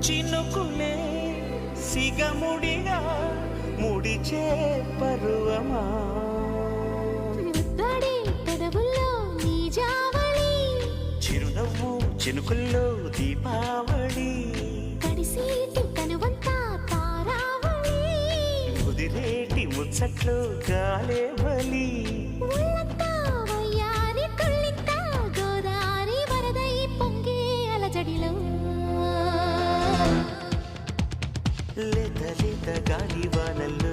చినుకులే సిగముడిగా ముడిచే పరువమా ముద్దడి పెదవుల్లో నీ జావళి చిరునవ్వు చినుకుల్లో దీపావళి తడిసేటి కనువంతా తారావళి ముదిరేటి ముచ్చట్లు గాలే బలి ఉళ్ళంతా వయ్యారి తుళ్ళింతా గోదారి వరదై పొంగే అలజడిలో లేత లేత గాలి వానల్లో